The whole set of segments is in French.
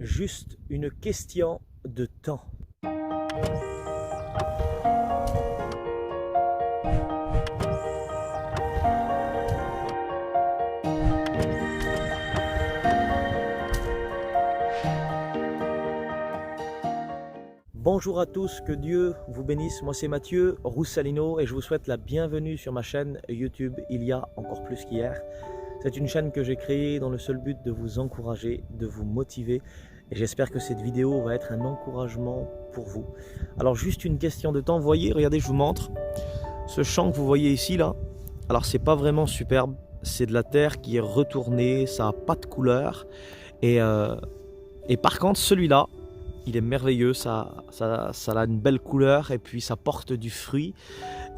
Juste une question de temps. Bonjour à tous, que Dieu vous bénisse. Moi c'est Mathieu Roussalino et je vous souhaite la bienvenue sur ma chaîne YouTube Il y a encore plus qu'hier. C'est une chaîne que j'ai créée dans le seul but de vous encourager, de vous motiver et j'espère que cette vidéo va être un encouragement pour vous. Alors juste une question de temps, vous voyez, regardez, je vous montre ce champ que vous voyez ici là. Alors c'est pas vraiment superbe, c'est de la terre qui est retournée, ça n'a pas de couleur et par contre celui-là, il est merveilleux, ça a une belle couleur et puis ça porte du fruit.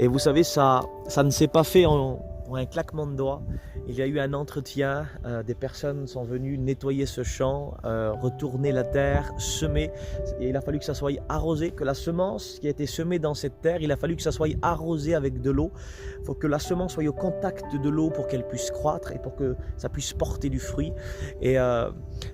Et vous savez, ça ne s'est pas fait en un claquement de doigts. Il y a eu un entretien, des personnes sont venues nettoyer ce champ, retourner la terre, semer. Et il a fallu que ça soit arrosé, que la semence qui a été semée dans cette terre, il a fallu que ça soit arrosé avec de l'eau. Il faut que la semence soit au contact de l'eau pour qu'elle puisse croître et pour que ça puisse porter du fruit. Et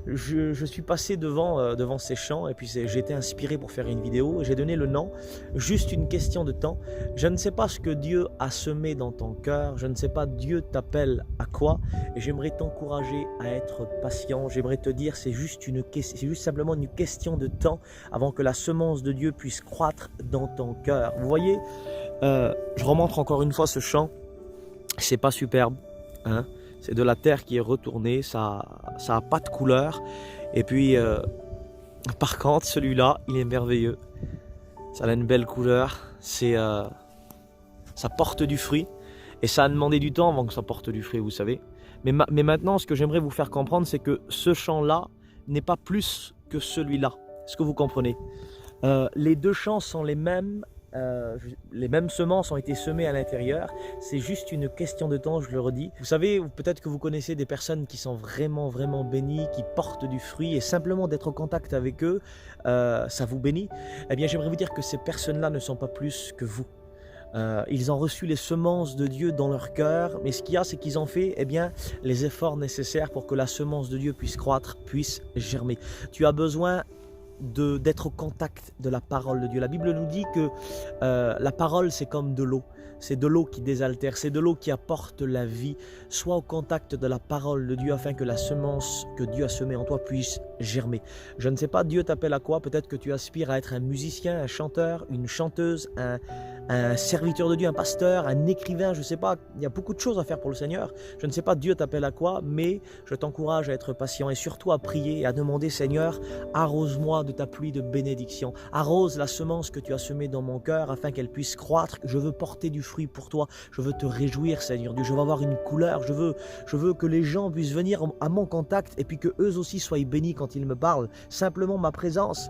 je suis passé devant ces champs et puis j'ai été inspiré pour faire une vidéo et j'ai donné le nom, juste une question de temps. Je ne sais pas ce que Dieu a semé dans ton cœur, je ne sais pas Dieu t'appelle à quoi et j'aimerais t'encourager à être patient. J'aimerais te dire c'est juste simplement une question de temps avant que la semence de Dieu puisse croître dans ton cœur. Vous voyez, je remontre encore une fois ce champ, c'est pas superbe, hein? C'est de la terre qui est retournée, ça a pas de couleur. Et puis, par contre, celui-là, il est merveilleux. Ça a une belle couleur, ça porte du fruit. Et ça a demandé du temps avant que ça porte du fruit, vous savez. Mais maintenant, ce que j'aimerais vous faire comprendre, c'est que ce champ-là n'est pas plus que celui-là. Est-ce que vous comprenez? Les deux champs sont les mêmes semences ont été semées à l'intérieur. C'est juste une question de temps, je le redis. Vous savez, peut-être que vous connaissez des personnes qui sont vraiment bénies, qui portent du fruit et simplement d'être en contact avec eux, ça vous bénit. Eh bien, j'aimerais vous dire que ces personnes-là ne sont pas plus que vous. Ils ont reçu les semences de Dieu dans leur cœur, mais ce qu'il y a, c'est qu'ils ont fait les efforts nécessaires pour que la semence de Dieu puisse croître, puisse germer. Tu as besoin d'être au contact de la parole de Dieu. La Bible nous dit que la parole c'est comme de l'eau. C'est de l'eau qui désaltère, c'est de l'eau qui apporte la vie. Sois au contact de la parole de Dieu afin que la semence que Dieu a semée en toi puisse germer. Je ne sais pas, Dieu t'appelle à quoi? Peut-être que tu aspires à être un musicien, un chanteur, une chanteuse, un serviteur de Dieu, un pasteur, un écrivain, je ne sais pas. Il y a beaucoup de choses à faire pour le Seigneur. Je ne sais pas, Dieu t'appelle à quoi, mais je t'encourage à être patient et surtout à prier et à demander, Seigneur, arrose-moi de ta pluie de bénédiction. Arrose la semence que tu as semée dans mon cœur afin qu'elle puisse croître. Je veux porter du fruit pour toi. Je veux te réjouir, Seigneur Dieu. Je veux avoir une couleur. Je veux que les gens puissent venir à mon contact et puis que eux aussi soient bénis quand ils me parlent. Simplement ma présence.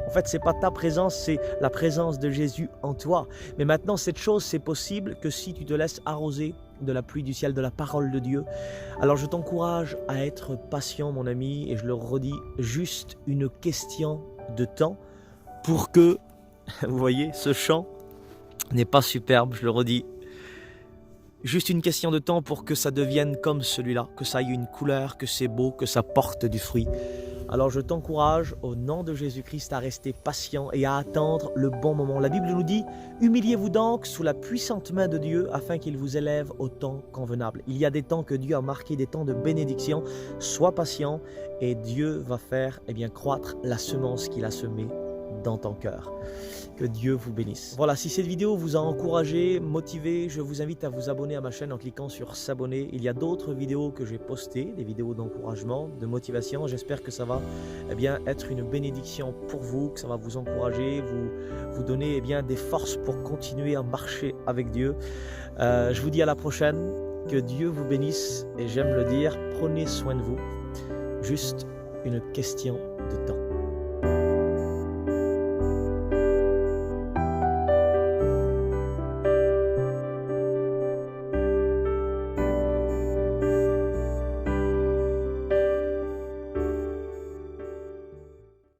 En fait, c'est pas ta présence, c'est la présence de Jésus en toi. Mais maintenant, cette chose, c'est possible que si tu te laisses arroser de la pluie du ciel, de la parole de Dieu. Alors je t'encourage à être patient, mon ami, et je le redis, juste une question de temps pour que, vous voyez, ce chant n'est pas superbe, je le redis. Juste une question de temps pour que ça devienne comme celui-là, que ça ait une couleur, que c'est beau, que ça porte du fruit. Alors je t'encourage au nom de Jésus-Christ à rester patient et à attendre le bon moment. La Bible nous dit, humiliez-vous donc sous la puissante main de Dieu afin qu'il vous élève au temps convenable. Il y a des temps que Dieu a marqués, des temps de bénédiction. Sois patient et Dieu va faire croître la semence qu'il a semée dans ton cœur. Que Dieu vous bénisse. Voilà, si cette vidéo vous a encouragé, motivé, je vous invite à vous abonner à ma chaîne en cliquant sur s'abonner. Il y a d'autres vidéos que j'ai postées, des vidéos d'encouragement, de motivation. J'espère que ça va être une bénédiction pour vous, que ça va vous encourager, vous donner des forces pour continuer à marcher avec Dieu. Je vous dis à la prochaine, que Dieu vous bénisse et j'aime le dire, prenez soin de vous. Juste une question de temps.